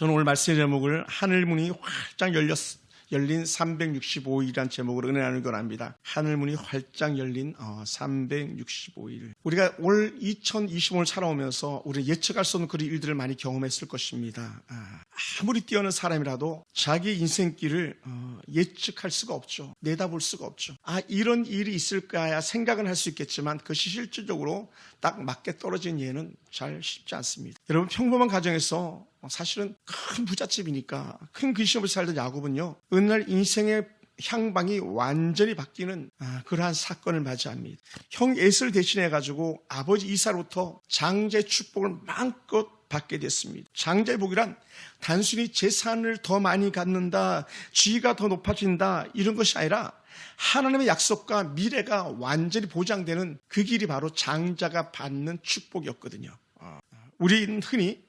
저는 오늘 말씀의 제목을 하늘문이 활짝 열린 365일이라는 제목으로 은혜 나누기 원합니다. 하늘문이 활짝 열린 365일. 우리가 올 2025를 살아오면서 우리는 예측할 수 없는 그런 일들을 많이 경험했을 것입니다. 아무리 뛰어난 사람이라도 자기 인생길을 예측할 수가 없죠. 내다볼 수가 없죠. 이런 일이 있을까야 생각은 할 수 있겠지만 그것이 실질적으로 딱 맞게 떨어진 예는 잘 쉽지 않습니다. 여러분, 평범한 가정에서 사실은 큰 부잣집이니까 큰 근심을 살던 야곱은요, 어느 날 인생의 향방이 완전히 바뀌는 그러한 사건을 맞이합니다. 형 에서를 대신해가지고 아버지 이사로부터 장자의 축복을 마음껏 받게 됐습니다. 장자의 복이란 단순히 재산을 더 많이 갖는다, 지위가 더 높아진다, 이런 것이 아니라 하나님의 약속과 미래가 완전히 보장되는 그 길이 바로 장자가 받는 축복이었거든요. 우리는 흔히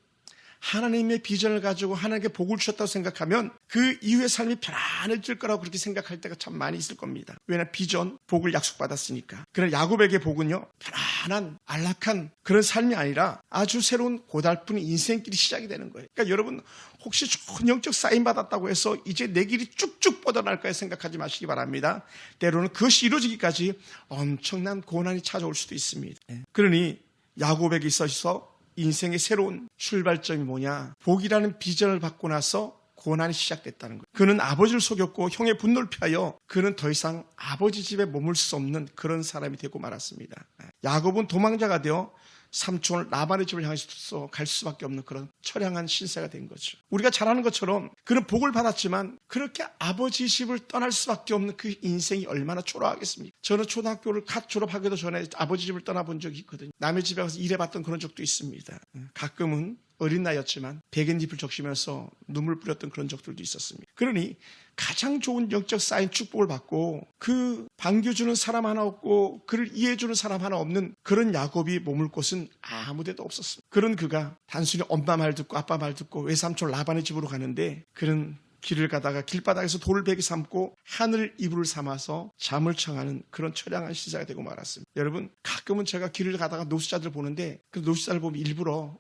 하나님의 비전을 가지고 하나님께 복을 주셨다고 생각하면 그 이후의 삶이 편안해질 거라고 그렇게 생각할 때가 참 많이 있을 겁니다. 왜냐하면 비전, 복을 약속받았으니까. 그러나 야곱에게 복은요, 편안한 안락한 그런 삶이 아니라 아주 새로운 고달픈 인생길이 시작이 되는 거예요. 그러니까 여러분, 혹시 좋은 영적 사인 받았다고 해서 이제 내 길이 쭉쭉 뻗어날 거야 생각하지 마시기 바랍니다. 때로는 그것이 이루어지기까지 엄청난 고난이 찾아올 수도 있습니다. 그러니 야곱에게 있어서 인생의 새로운 출발점이 뭐냐? 복이라는 비전을 받고 나서 고난이 시작됐다는 거예요. 그는 아버지를 속였고 형의 분노를 피하여 그는 더 이상 아버지 집에 머물 수 없는 그런 사람이 되고 말았습니다. 야곱은 도망자가 되어 삼촌 라반의 집을 향해서 갈 수밖에 없는 그런 처량한 신세가 된 거죠. 우리가 잘 아는 것처럼 그는 복을 받았지만 그렇게 아버지 집을 떠날 수밖에 없는 그 인생이 얼마나 초라하겠습니까? 저는 초등학교를 갓 졸업하기도 전에 아버지 집을 떠나본 적이 있거든요. 남의 집에 가서 일해봤던 그런 적도 있습니다. 가끔은 어린 나이였지만 백엔잎을 적시면서 눈물 뿌렸던 그런 적들도 있었습니다. 그러니 가장 좋은 영적 쌓인 축복을 받고 그 반겨주는 사람 하나 없고 그를 이해해주는 사람 하나 없는 그런 야곱이 머물 곳은 아무 데도 없었습니다. 그런 그가 단순히 엄마 말 듣고 아빠 말 듣고 외삼촌 라반의 집으로 가는데 그는 길을 가다가 길바닥에서 돌을 베개 삼고 하늘 이불을 삼아서 잠을 청하는 그런 처량한 신세가 되고 말았습니다. 여러분, 가끔은 제가 길을 가다가 노숙자들 보는데 그 노숙자들 보면 일부러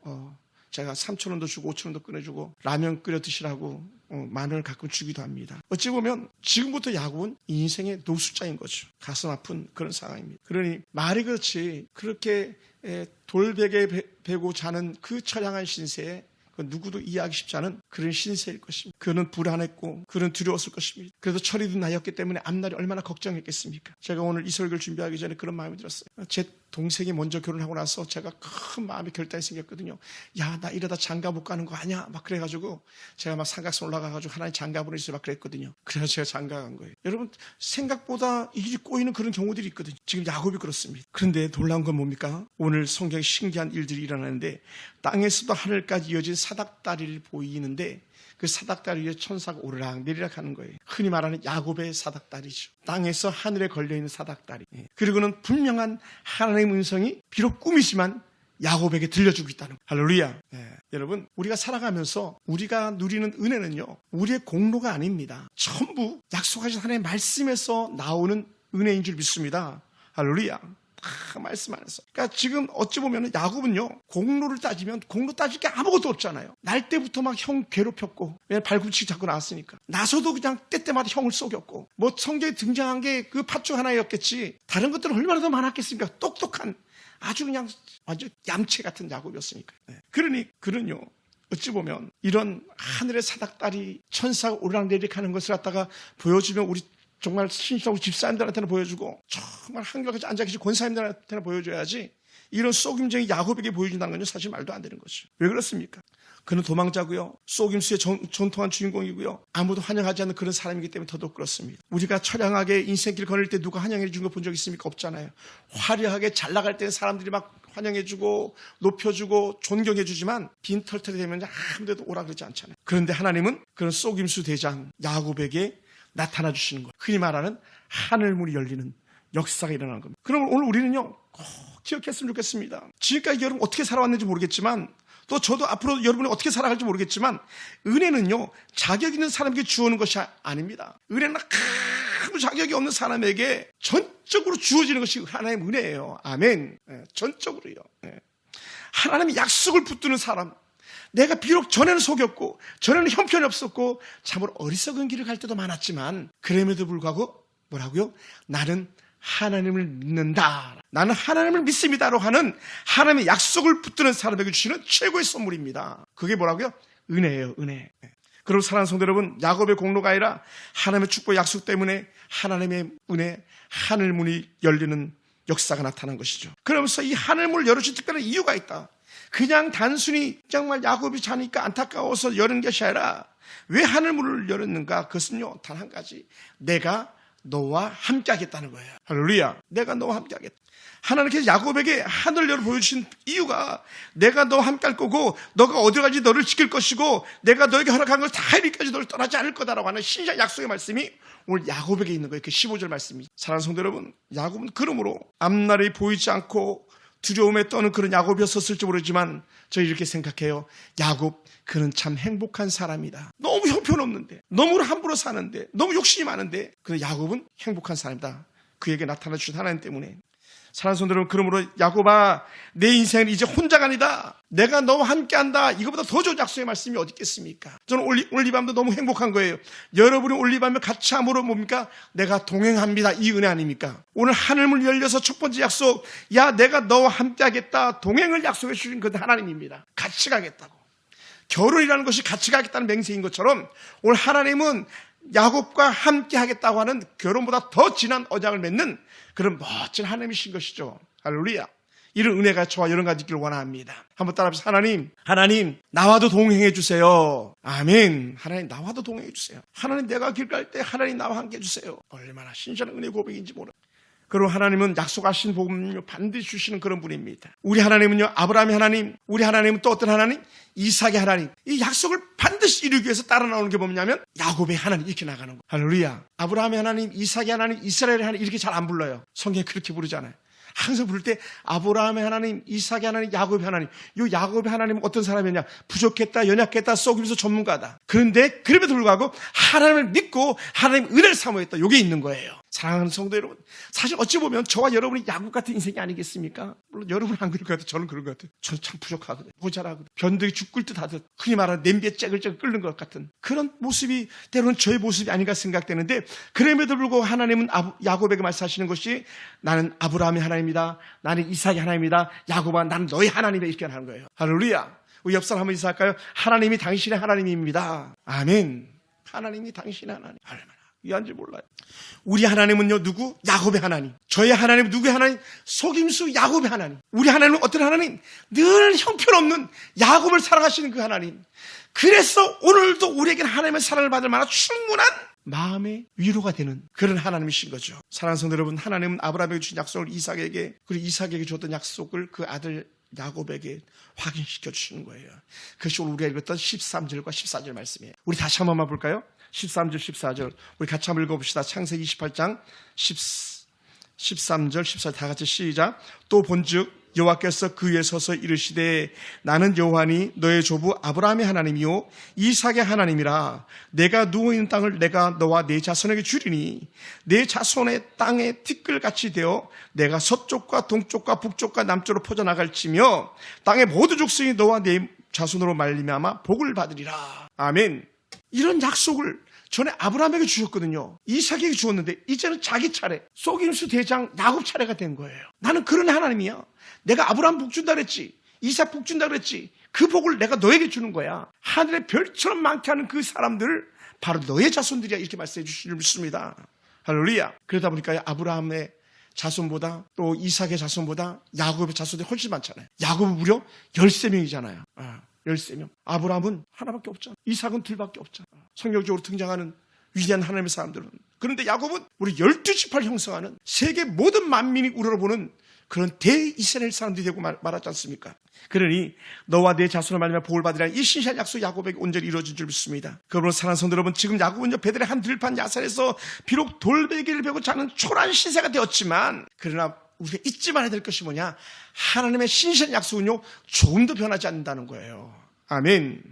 제가 3,000원도 주고 5,000원도 꺼내주고 라면 끓여 드시라고 마늘을 가끔 주기도 합니다. 어찌 보면 지금부터 야곱은 인생의 노숙자인 거죠. 가슴 아픈 그런 상황입니다. 그러니 말이 그렇지 그렇게 돌베개 베고 자는 그 처량한 신세에 누구도 이해하기 쉽지 않은 그런 신세일 것입니다. 그는 불안했고 그는 두려웠을 것입니다. 그래도 철이든 나이였기 때문에 앞날이 얼마나 걱정했겠습니까? 제가 오늘 이 설교를 준비하기 전에 그런 마음이 들었어요. 제 동생이 먼저 결혼하고 나서 제가 큰 마음의 결단이 생겼거든요. 야, 나 이러다 장가 못 가는 거 아니야? 막 그래가지고 제가 막 삼각산 올라가가지고 하나님 장가 보내주세요 막 그랬거든요. 그래서 제가 장가 간 거예요. 여러분, 생각보다 일이 꼬이는 그런 경우들이 있거든요. 지금 야곱이 그렇습니다. 그런데 놀라운 건 뭡니까? 오늘 성경에 신기한 일들이 일어나는데 땅에서도 하늘까지 이어진 사닥다리를 보이는데 그 사닥다리 위에 천사가 오르락 내리락 하는 거예요. 흔히 말하는 야곱의 사닥다리죠. 땅에서 하늘에 걸려있는 사닥다리. 그리고는 분명한 하나님의 음성이 비록 꿈이지만 야곱에게 들려주고 있다는 거예요. 할렐루야. 여러분, 우리가 살아가면서 우리가 누리는 은혜는요, 우리의 공로가 아닙니다. 전부 약속하신 하나님의 말씀에서 나오는 은혜인 줄 믿습니다. 할렐루야. 말씀 안에서. 그러니까 지금 어찌 보면 야곱은요, 공로를 따지면 공로 따질 게 아무것도 없잖아요. 날 때부터 막 형 괴롭혔고, 왜냐면 발꿈치 잡고 나왔으니까. 나서도 그냥 때때마다 형을 속였고, 뭐 성경에 등장한 게 그 팥죽 하나였겠지. 다른 것들은 얼마나 더 많았겠습니까? 똑똑한 아주 그냥 완전 얌체 같은 야곱이었으니까. 그러니 그는요, 어찌 보면 이런 하늘의 사닥다리 천사가 오르락내리락 하는 것을 갖다가 보여주면 우리 정말 신실하고 집사님들한테는 보여주고 정말 한결같이 앉아 계신 권사님들한테는 보여줘야지 이런 속임쟁이 야곱에게 보여준다는 건 사실 말도 안 되는 거죠. 왜 그렇습니까? 그는 도망자고요. 속임수의 전통한 주인공이고요. 아무도 환영하지 않는 그런 사람이기 때문에 더더욱 그렇습니다. 우리가 처량하게 인생길 걸을 때 누가 환영해 준 거 본 적 있습니까? 없잖아요. 화려하게 잘 나갈 때 사람들이 막 환영해주고 높여주고 존경해주지만 빈털털이 되면 아무데도 오라 그러지 않잖아요. 그런데 하나님은 그런 속임수 대장 야곱에게 나타나 주시는 거예요. 흔히 말하는 하늘문이 열리는 역사가 일어나는 겁니다. 그럼 오늘 우리는요, 꼭 기억했으면 좋겠습니다. 지금까지 여러분 어떻게 살아왔는지 모르겠지만 또 저도 앞으로 여러분이 어떻게 살아갈지 모르겠지만 은혜는요, 자격 있는 사람에게 주어지는 것이 아닙니다. 은혜는 아무 자격이 없는 사람에게 전적으로 주어지는 것이 하나님의 은혜예요. 아멘. 전적으로요. 하나님의 약속을 붙드는 사람, 내가 비록 전에는 속였고 전에는 형편이 없었고 참으로 어리석은 길을 갈 때도 많았지만 그럼에도 불구하고 뭐라고요? 나는 하나님을 믿는다. 나는 하나님을 믿습니다로 하는 하나님의 약속을 붙드는 사람에게 주시는 최고의 선물입니다. 그게 뭐라고요? 은혜예요. 은혜. 그리고 사랑하는 성도 여러분, 야곱의 공로가 아니라 하나님의 축복 약속 때문에 하나님의 은혜, 하늘문이 열리는 역사가 나타난 것이죠. 그러면서 이 하늘문을 열어준 특별한 이유가 있다. 그냥 단순히 정말 야곱이 자니까 안타까워서 여는 것이 아니라 왜 하늘문을 열었는가? 그것은요, 단 한 가지. 내가 너와 함께 하겠다는 거예요. 할렐루야. 내가 너와 함께 하겠다. 하나님께서 야곱에게 하늘을 열어 보여주신 이유가 내가 너와 함께 할 거고 너가 어디 가지 너를 지킬 것이고 내가 너에게 허락한 걸 다 이루기까지 너를 떠나지 않을 거다라고 하는 신실한 약속의 말씀이 오늘 야곱에게 있는 거예요. 그 15절 말씀이. 사랑하는 성도 여러분, 야곱은 그러므로 앞날이 보이지 않고 두려움에 떠는 그런 야곱이었을지 모르지만 저희 이렇게 생각해요. 야곱, 그는 참 행복한 사람이다. 너무 형편없는데, 너무 함부로 사는데, 너무 욕심이 많은데 그 야곱은 행복한 사람이다. 그에게 나타나 주신 하나님 때문에. 사랑하는 성도 여러분, 그러므로 야곱아, 내 인생은 이제 혼자가 아니다. 내가 너와 함께한다. 이거보다 더 좋은 약속의 말씀이 어디 있겠습니까? 저는 오늘 이 밤도 너무 행복한 거예요. 여러분이 오늘 이 밤에 같이 함으로 뭡니까? 내가 동행합니다. 이 은혜 아닙니까? 오늘 하늘문 열려서 첫 번째 약속, 야, 내가 너와 함께하겠다. 동행을 약속해 주신 그 하나님입니다. 같이 가겠다고. 결혼이라는 것이 같이 가겠다는 맹세인 것처럼 오늘 하나님은 야곱과 함께 하겠다고 하는 결혼보다 더 진한 언약을 맺는 그런 멋진 하나님이신 것이죠. 할렐루야. 이런 은혜가 저와 여러분 가지기를 원합니다. 한번 따라합시다. 하나님, 나와도 동행해 주세요. 아멘. 하나님, 나와도 동행해 주세요. 하나님, 내가 길 갈 때 하나님 나와 함께 해 주세요. 얼마나 신선한 은혜 고백인지 모르. 그리고 하나님은 약속하신 복음을 반드시 주시는 그런 분입니다. 우리 하나님은요, 아브라함의 하나님, 우리 하나님은 또 어떤 하나님? 이삭의 하나님. 이 약속을 반드시 이루기 위해서 따라 나오는 게 뭐냐면 야곱의 하나님 이렇게 나가는 거예요. 할렐루야. 아브라함의 하나님, 이삭의 하나님, 이스라엘의 하나님 이렇게 잘 안 불러요. 성경에 그렇게 부르잖아요. 항상 부를 때 아브라함의 하나님, 이삭의 하나님, 야곱의 하나님. 이 야곱의 하나님은 어떤 사람이냐? 부족했다, 연약했다, 속임수 전문가다. 그런데 그럼에도 불구하고 하나님을 믿고 하나님 은혜를 사모했다. 이게 있는 거예요. 사랑하는 성도 여러분, 사실 어찌 보면 저와 여러분이 야곱 같은 인생이 아니겠습니까? 물론 여러분은 안 그럴 것 같아요. 저는 그런 것 같아요. 저는 참 부족하거든요. 모자라거든요. 변덕이 죽을 듯 하듯 흔히 말하는 냄비에 째글째글 끓는 것 같은 그런 모습이 때로는 저의 모습이 아닌가 생각되는데 그럼에도 불구하고 하나님은 야곱에게 말씀하시는 것이 나는 아브라함의 하나님이다. 나는 이삭의 하나님이다. 야곱아, 나는 너의 하나님이다. 이렇게 하는 거예요. 할렐루야. 우리 옆 사람 한번 인사할까요? 하나님이 당신의 하나님입니다. 아멘. 하나님이 당신의 하나님. 얼마나 귀한지 몰라요. 우리 하나님은요, 누구? 야곱의 하나님. 저의 하나님은 누구의 하나님? 속임수 야곱의 하나님. 우리 하나님은 어떤 하나님? 늘 형편없는 야곱을 사랑하시는 그 하나님. 그래서 오늘도 우리에게는 하나님의 사랑을 받을 만한 충분한 마음의 위로가 되는 그런 하나님이신 거죠. 사랑하는 성도 여러분, 하나님은 아브라함에게 주신 약속을 이삭에게, 그리고 이삭에게 줬던 약속을 그 아들 야곱에게 확인시켜 주시는 거예요. 그것이 오늘 우리가 읽었던 13절과 14절 말씀이에요. 우리 다시 한 번만 볼까요? 13절, 14절. 우리 같이 한번 읽어봅시다. 창세기 28장 13절, 14절 다 같이 시작. 또 본즉 여호와께서 그 위에 서서 이르시되 나는 여호와니 너의 조부 아브라함의 하나님이요 이삭의 하나님이라. 내가 누워있는 땅을 내가 너와 네 자손에게 주리니 네 자손의 땅에 티끌같이 되어 내가 서쪽과 동쪽과 북쪽과 남쪽으로 퍼져나갈지며 땅의 모든 족속이 너와 네 자손으로 말미암아 복을 받으리라. 아멘. 이런 약속을 전에 아브라함에게 주셨거든요. 이삭에게 주었는데 이제는 자기 차례, 속임수 대장 야곱 차례가 된 거예요. 나는 그런 하나님이야. 내가 아브라함 복 준다 그랬지, 이삭 복 준다 그랬지, 그 복을 내가 너에게 주는 거야. 하늘의 별처럼 많게 하는 그 사람들 바로 너의 자손들이야. 이렇게 말씀해 주실 줄 믿습니다. 할렐루야. 그러다 보니까 아브라함의 자손보다 또 이삭의 자손보다 야곱의 자손들이 훨씬 많잖아요. 야곱은 무려 13명이잖아요. 13명. 아브라함은 하나밖에 없잖아. 이삭은 둘밖에 없잖아. 성경적으로 등장하는 위대한 하나님의 사람들은. 그런데 야곱은 우리 12지파를 형성하는 세계 모든 만민이 우러러보는 그런 대이스라엘 사람들이 되고 말하지 않습니까? 그러니 너와 내 자손을 말미암아 복을 받으리라. 이 신실한 약속 야곱에게 온전히 이루어진 줄 믿습니다. 그러므로 사랑하는 성도 여러분, 지금 야곱은요 베들의 한 들판 야산에서 비록 돌베개를 베고 자는 초라한 신세가 되었지만 그러나 우리가 잊지 말아야 될 것이 뭐냐? 하나님의 신실한 약속은요 조금 더 변하지 않는다는 거예요. 아멘.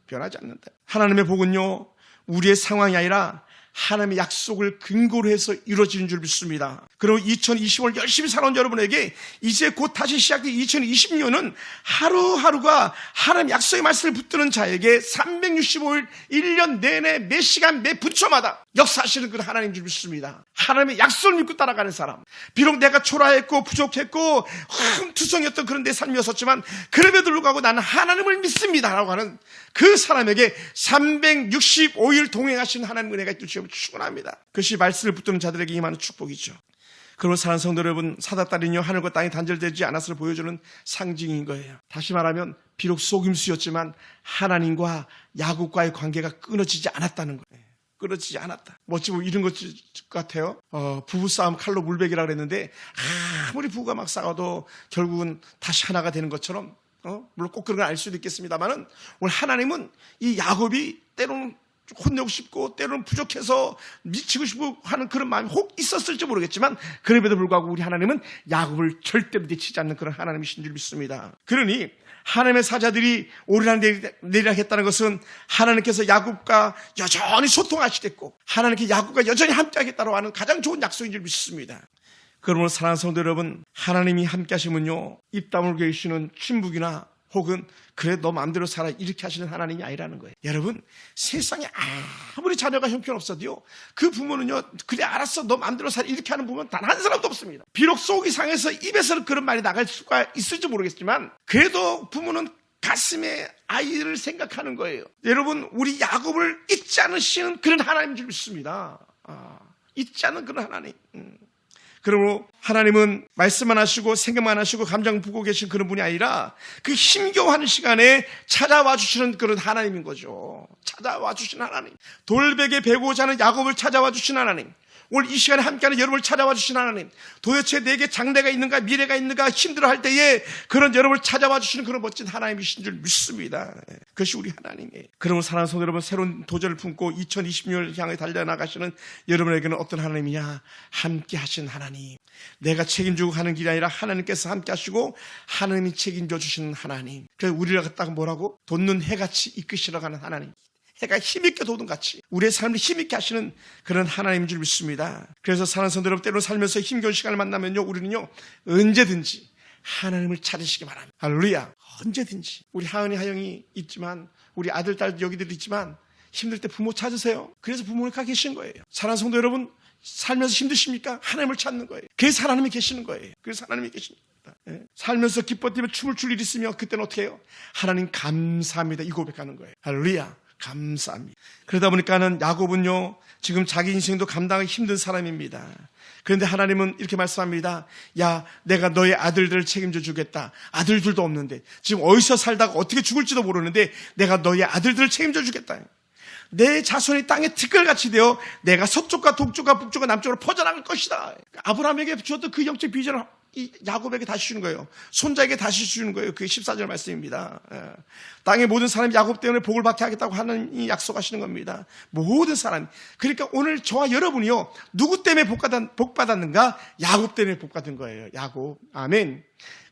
변하지 않는다. 하나님의 복은요 우리의 상황이 아니라 하나님의 약속을 근거로 해서 이루어지는 줄 믿습니다. 그리고 2020을 열심히 살아온 여러분에게 이제 곧 다시 시작된 2020년은 하루하루가 하나님 약속의 말씀을 붙드는 자에게 365일 1년 내내 매 시간 매 분초마다 역사하시는 그 하나님 줄 믿습니다. 하나님의 약속을 믿고 따라가는 사람. 비록 내가 초라했고 부족했고 흠투성이었던 그런 내 삶이었었지만 그럼에도 불구하고 나는 하나님을 믿습니다 라고 하는 그 사람에게 365일 동행하신 하나님의 은혜가 있길 주여 축원합니다. 그것이 말씀을 붙드는 자들에게 임하는 축복이죠. 그러면 사랑하는 성도 여러분, 사닥다리는요 하늘과 땅이 단절되지 않았음을 보여주는 상징인 거예요. 다시 말하면 비록 속임수였지만 하나님과 야곱과의 관계가 끊어지지 않았다는 거예요. 끊어지지 않았다. 멋지고 이런 것 같아요. 부부싸움 칼로 물베기라 그랬는데 아무리 부부가 막 싸워도 결국은 다시 하나가 되는 것처럼 물론 꼭 그런 걸 알 수도 있겠습니다만은 오늘 하나님은 이 야곱이 때로는 혼내고 싶고 때로는 부족해서 미치고 싶고 하는 그런 마음이 혹 있었을지 모르겠지만 그럼에도 불구하고 우리 하나님은 야곱을 절대로 내치지 않는 그런 하나님이신 줄 믿습니다. 그러니 하나님의 사자들이 오르락 내리락 했다는 것은 하나님께서 야곱과 여전히 소통하시겠고 하나님께 야곱과 여전히 함께하겠다고 하는 가장 좋은 약속인 줄 믿습니다. 그러므로 사랑하는 성도 여러분, 하나님이 함께 하시면요 입 다물고 계시는 침묵이나 혹은 그래 너 마음대로 살아 이렇게 하시는 하나님이 아니라는 거예요. 여러분, 세상에 아무리 자녀가 형편없어도요 그 부모는요 그래 알았어 너 마음대로 살아 이렇게 하는 부모는 단 한 사람도 없습니다. 비록 속이 상해서 입에서는 그런 말이 나갈 수가 있을지 모르겠지만 그래도 부모는 가슴에 아이를 생각하는 거예요. 여러분, 우리 야곱을 잊지 않으시는 그런 하나님인 줄 믿습니다. 잊지 않는 그런 하나님. 그러므로 하나님은 말씀만 하시고 생각만 하시고 감정 품고 계신 그런 분이 아니라 그 힘겨워하는 시간에 찾아와 주시는 그런 하나님인 거죠. 찾아와 주시는 하나님. 돌베개 베고 자는 야곱을 찾아와 주시는 하나님. 오늘 이 시간에 함께하는 여러분을 찾아와 주시는 하나님. 도대체 내게 장래가 있는가 미래가 있는가 힘들어할 때에 그런 여러분을 찾아와 주시는 그런 멋진 하나님이신 줄 믿습니다. 그것이 우리 하나님이에요. 그러면 사랑하는 성도 여러분, 새로운 도전을 품고 2020년을 향해 달려나가시는 여러분에게는 어떤 하나님이냐? 함께 하시는 하나님. 내가 책임지고 가는 길이 아니라 하나님께서 함께 하시고 하나님이 책임져 주시는 하나님. 그래서 우리를 갖다가 뭐라고? 돋는 해같이 이끄시러 가는 하나님. 해가 힘있게 돋은같이 우리의 삶을 힘있게 하시는 그런 하나님인 줄 믿습니다. 그래서 사랑하는 성도 여러분, 때로 살면서 힘겨운 시간을 만나면요 우리는요 언제든지 하나님을 찾으시기 바랍니다. 할렐루야. 언제든지 우리 하은이 하영이 있지만 우리 아들 딸 여기들 있지만 힘들 때 부모 찾으세요. 그래서 부모가 계신 거예요. 사랑하는 성도 여러분, 살면서 힘드십니까? 하나님을 찾는 거예요. 그래서 하나님이 계시는 거예요. 그래서 하나님이 계십니다. 살면서 기뻐 뛰며 춤을 출 일 있으면 그때는 어떻게 해요? 하나님 감사합니다 이 고백하는 거예요. 할렐루야. 감사합니다. 그러다 보니까는 야곱은요 지금 자기 인생도 감당하기 힘든 사람입니다. 그런데 하나님은 이렇게 말씀합니다. 야, 내가 너의 아들들을 책임져 주겠다. 아들들도 없는데 지금 어디서 살다가 어떻게 죽을지도 모르는데 내가 너의 아들들을 책임져 주겠다. 내 자손이 땅에 티끌같이 되어 내가 서쪽과 동쪽과 북쪽과 남쪽으로 퍼져나갈 것이다. 아브라함에게 주었던 그 영적 비전을 이 야곱에게 다시 주는 거예요. 손자에게 다시 주는 거예요. 그게 14절 말씀입니다. 땅의 모든 사람이 야곱 때문에 복을 받게 하겠다고 하는 약속하시는 겁니다. 모든 사람. 그러니까 오늘 저와 여러분이요 누구 때문에 복 받았는가? 야곱 때문에 복 받은 거예요. 야곱. 아멘.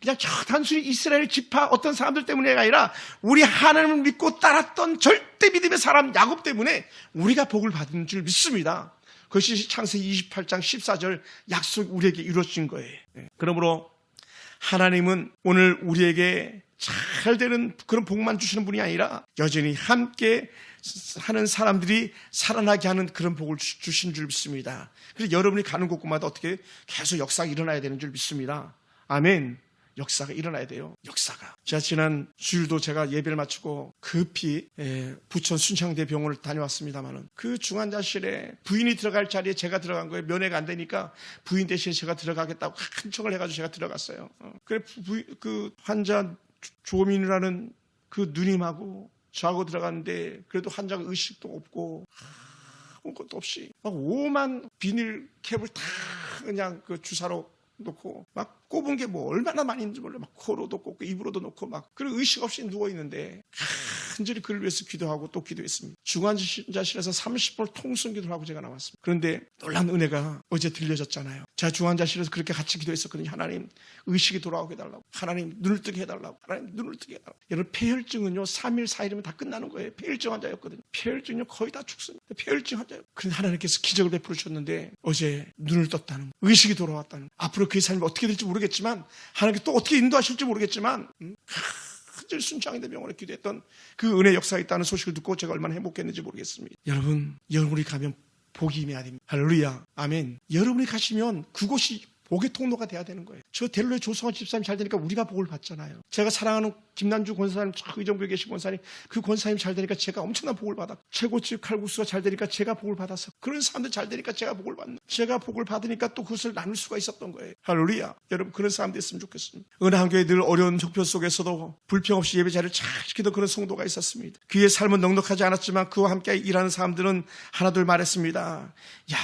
그냥 단순히 이스라엘 지파 어떤 사람들 때문에가 아니라 우리 하나님을 믿고 따랐던 절대 믿음의 사람 야곱 때문에 우리가 복을 받은 줄 믿습니다. 그것이 창세기 28장 14절 약속 우리에게 이루어진 거예요. 그러므로 하나님은 오늘 우리에게 잘 되는 그런 복만 주시는 분이 아니라 여전히 함께 하는 사람들이 살아나게 하는 그런 복을 주신 줄 믿습니다. 그래서 여러분이 가는 곳곳마다 어떻게 계속 역사가 일어나야 되는 줄 믿습니다. 아멘. 역사가 일어나야 돼요. 역사가. 제가 지난 주일도 제가 예배를 마치고 급히 부천 순창대 병원을 다녀왔습니다만은 그 중환자실에 부인이 들어갈 자리에 제가 들어간 거예요. 면회가 안 되니까 부인 대신에 제가 들어가겠다고 큰 척을 해가지고 제가 들어갔어요. 그래 그 환자 조민이라는 그 누님하고 저하고 들어갔는데 그래도 환자가 의식도 없고 아무것도 없이 막 오만 비닐 캡을 다 그냥 그 주사로 놓고 막 꼽은 게 뭐 얼마나 많이 있는지 몰라. 막 코로도 꼽고 입으로도 놓고 막 그리고 의식 없이 누워 있는데 간절히 그를 위해서 기도하고 또 기도했습니다. 중환자실에서 30분을 통성 기도를 하고 제가 나왔습니다. 그런데 놀란 은혜가 어제 들려졌잖아요. 제가 중환자실에서 그렇게 같이 기도했었거든요. 하나님 의식이 돌아오게 해달라고, 하나님 눈을 뜨게 해달라고, 하나님 눈을 뜨게 해달라고. 여러분 폐혈증은요 3일 4일이면 다 끝나는 거예요. 폐혈증 환자였거든요. 폐혈증은요 거의 다 죽습니다. 폐혈증 환자예요. 그런데 하나님께서 기적을 베풀어 주셨는데 어제 눈을 떴다는, 의식이 돌아왔다는, 앞으로 그의 삶이 어떻게 될지 모르겠지만 하나님께 또 어떻게 인도하실지 모르겠지만 간절히 순창인대 병원에 기도했던 그 은혜 역사가 있다는 소식을 듣고 제가 얼마나 행복했는지 모르겠습니다. 여러분이 가면 복이 임해야 됩니다. 할렐루야, 아멘. 여러분이 가시면 그곳이 복의 통로가 돼야 되는 거예요. 저 델로의 조성환 집사님 잘 되니까 우리가 복을 받잖아요. 제가 사랑하는 김난주 권사님, 의정부에 계신 권사님, 그 권사님 잘 되니까 제가 엄청난 복을 받았고, 최고집 칼국수가 잘 되니까 제가 복을 받아서, 그런 사람들 잘 되니까 제가 복을 받는, 제가 복을 받으니까 또 그것을 나눌 수가 있었던 거예요. 할렐루야. 여러분 그런 사람 됐으면 좋겠습니다. 은하교회 늘 어려운 형편 속에서도 불평 없이 예배 자리를 잘 지키던 그런 성도가 있었습니다. 그의 삶은 넉넉하지 않았지만 그와 함께 일하는 사람들은 하나둘 말했습니다. 야,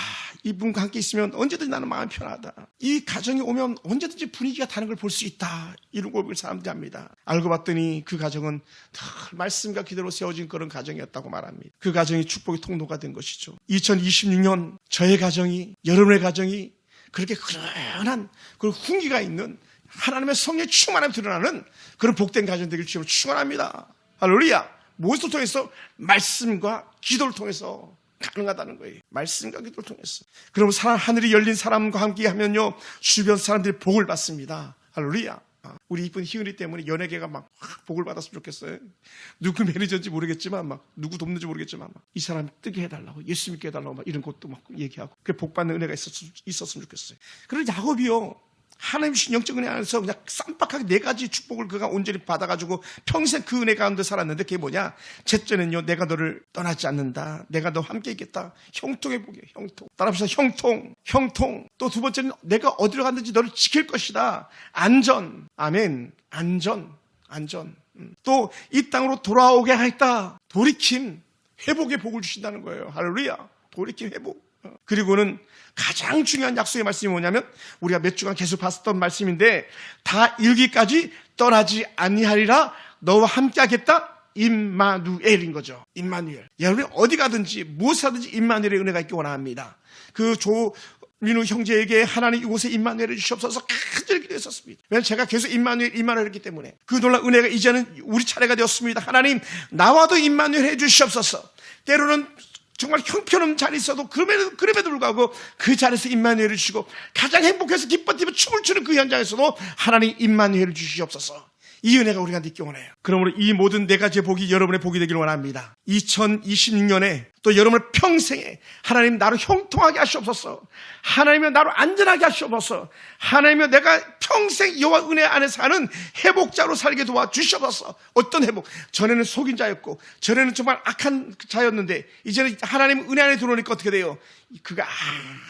이분과 함께 있으면 언제든지 나는 마음이 편하다. 이 가정이 오면 언제든지 분위기가 다른 걸 볼 수 있다. 이런 걸 사람들이 합니다. 알고 봤더니 그 가정은 늘 말씀과 기도로 세워진 그런 가정이었다고 말합니다. 그 가정이 축복의 통로가 된 것이죠. 2026년 저의 가정이, 여러분의 가정이 그렇게 그런한 그런 훈기가 있는 하나님의 성령의 충만함이 드러나는 그런 복된 가정 되길 주님으로 축원합니다. 할렐루야. 무엇을 통해서? 말씀과 기도를 통해서 가능하다는 거예요. 말씀과 기도를 통해서. 그럼 하늘이 열린 사람과 함께 하면요 주변 사람들이 복을 받습니다. 할렐루야. 우리 이쁜 희은이 때문에 연예계가 막 복을 받았으면 좋겠어요. 누구 매니저인지 모르겠지만 막 누구 돕는지 모르겠지만 막 이 사람 뜨게 해달라고, 예수 믿게 해달라고 막 이런 것도 막 얘기하고, 그 복 받는 은혜가 있었으면 좋겠어요. 그리고 야곱이요, 하나님 주신 영적 은혜 안에서 그냥 쌈박하게 4가지 축복을 그가 온전히 받아가지고 평생 그 은혜 가운데 살았는데, 그게 뭐냐? 첫째는요, 내가 너를 떠나지 않는다. 내가 너와 함께 있겠다. 형통의 복이에요. 형통. 따라합시다. 형통. 또 두 번째는 내가 어디로 갔는지 너를 지킬 것이다. 안전. 아멘. 안전. 또 이 땅으로 돌아오게 하겠다. 돌이킴. 회복의 복을 주신다는 거예요. 할렐루야. 돌이킴, 회복. 그리고는 가장 중요한 약속의 말씀이 뭐냐면, 우리가 몇 주간 계속 봤었던 말씀인데, 다 이르기까지 떠나지 아니하리라. 너와 함께하겠다. 임마누엘인 거죠. 임마누엘. 여러분이 어디 가든지 무엇을 하든지 임마누엘의 은혜가 있기 원합니다. 그 조민우 형제에게 하나님 이곳에 임마누엘을 주시옵소서 간절히 기도했었습니다. 왜냐하면 제가 계속 임마누엘 했기 때문에 그 놀라운 은혜가 이제는 우리 차례가 되었습니다. 하나님 나와도 임마누엘 해주시옵소서. 때로는 정말 형편없는 자리에 있어도 그럼에도 불구하고 그 자리에서 임마누엘을 주시고, 가장 행복해서 기뻐 뛰며 춤을 추는 그 현장에서도 하나님 임마누엘을 주시옵소서. 이 은혜가 우리가 있기 원해요. 그러므로 이 모든 4가지의 복이 여러분의 복이 되기를 원합니다. 2026년에 또 여러분의 평생에 하나님 나를 형통하게 하시옵소서. 하나님이여 나를 안전하게 하시옵소서. 하나님이여 내가 평생 여호와 은혜 안에서 사는 회복자로 살게 도와주시옵소서. 어떤 회복? 전에는 속인 자였고, 전에는 정말 악한 자였는데, 이제는 하나님 은혜 안에 들어오니까 어떻게 돼요? 그가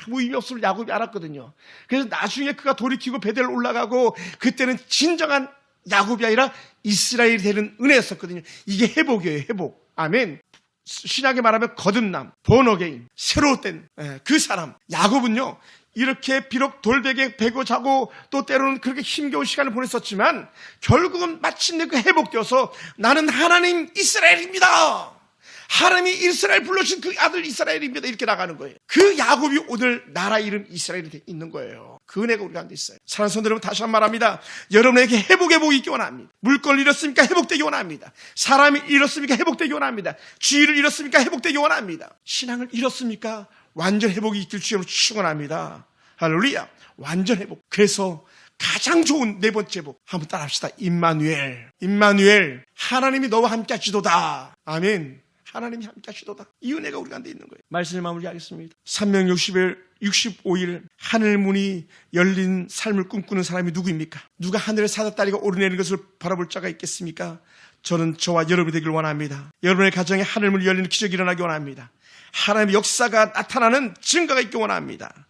아무 의미 없음을 야곱이 알았거든요. 그래서 나중에 그가 돌이키고 베델 올라가고, 그때는 진정한 야곱이 아니라 이스라엘이 되는 은혜였었거든요. 이게 회복이에요. 회복. 아멘. 신약에 말하면 거듭남, 본어게인, 새로 된 그 사람. 야곱은요, 이렇게 비록 돌베개 베고 자고 또 때로는 그렇게 힘겨운 시간을 보냈었지만 결국은 마침내 그 회복되어서 나는 하나님 이스라엘입니다. 하나님이 이스라엘 불러주신 그 아들 이스라엘입니다. 이렇게 나가는 거예요. 그 야곱이 오늘 나라 이름 이스라엘이 있는 거예요. 그 은혜가 우리 가운데 있어요. 사랑하는 성도 여러분, 다시 한 번 말합니다. 여러분에게 회복의 복이 있기 원합니다. 물건을 잃었습니까? 회복되기 원합니다. 사람이 잃었습니까? 회복되기 원합니다. 주의를 잃었습니까? 회복되기 원합니다. 신앙을 잃었습니까? 완전 회복이 있길 주님으로 축원합니다. 할렐루야. 완전 회복. 그래서 가장 좋은 4번째 복 한번 따라합시다. 임마누엘. 하나님이 너와 함께 하시도다. 아멘. 하나님이 함께 하시도다. 이 은혜가 우리 가운데 있는 거예요. 말씀을 마무리하겠습니다. 365일 하늘 문이 열린 삶을 꿈꾸는 사람이 누구입니까? 누가 하늘의 사다다리가 오르내리는 것을 바라볼 자가 있겠습니까? 저는 저와 여러분이 되길 원합니다. 여러분의 가정에 하늘 문이 열리는 기적이 일어나기 원합니다. 하나님의 역사가 나타나는 증거가 있기 원합니다.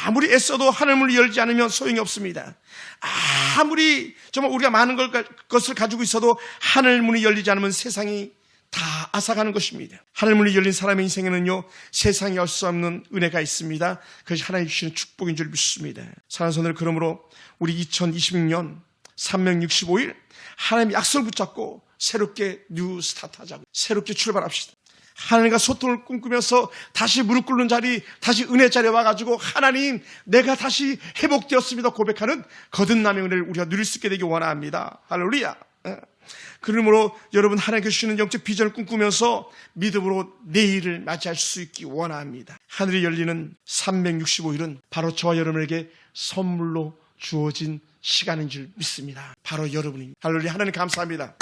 아무리 애써도 하늘 문이 열지 않으면 소용이 없습니다. 아무리 정말 우리가 많은 것을 가지고 있어도 하늘 문이 열리지 않으면 세상이 다 앗아가는 것입니다. 하늘문이 열린 사람의 인생에는요, 세상에 알 수 없는 은혜가 있습니다. 그것이 하나님 주시는 축복인 줄 믿습니다. 사랑하는 성도들, 그러므로 우리 2026년 365일 하나님의 약속을 붙잡고 새롭게 뉴 스타트 하자고. 새롭게 출발합시다. 하나님과 소통을 꿈꾸면서 다시 무릎 꿇는 자리, 다시 은혜 자리에 와가지고 하나님 내가 다시 회복되었습니다 고백하는 거듭남의 은혜를 우리가 누릴 수 있게 되기 원합니다. 할렐루야. 그러므로 여러분 하나님께 주시는 영적 비전을 꿈꾸면서 믿음으로 내일을 맞이할 수 있기 원합니다. 하늘이 열리는 365일은 바로 저와 여러분에게 선물로 주어진 시간인 줄 믿습니다. 바로 여러분입니다. 할렐루야. 하나님 감사합니다.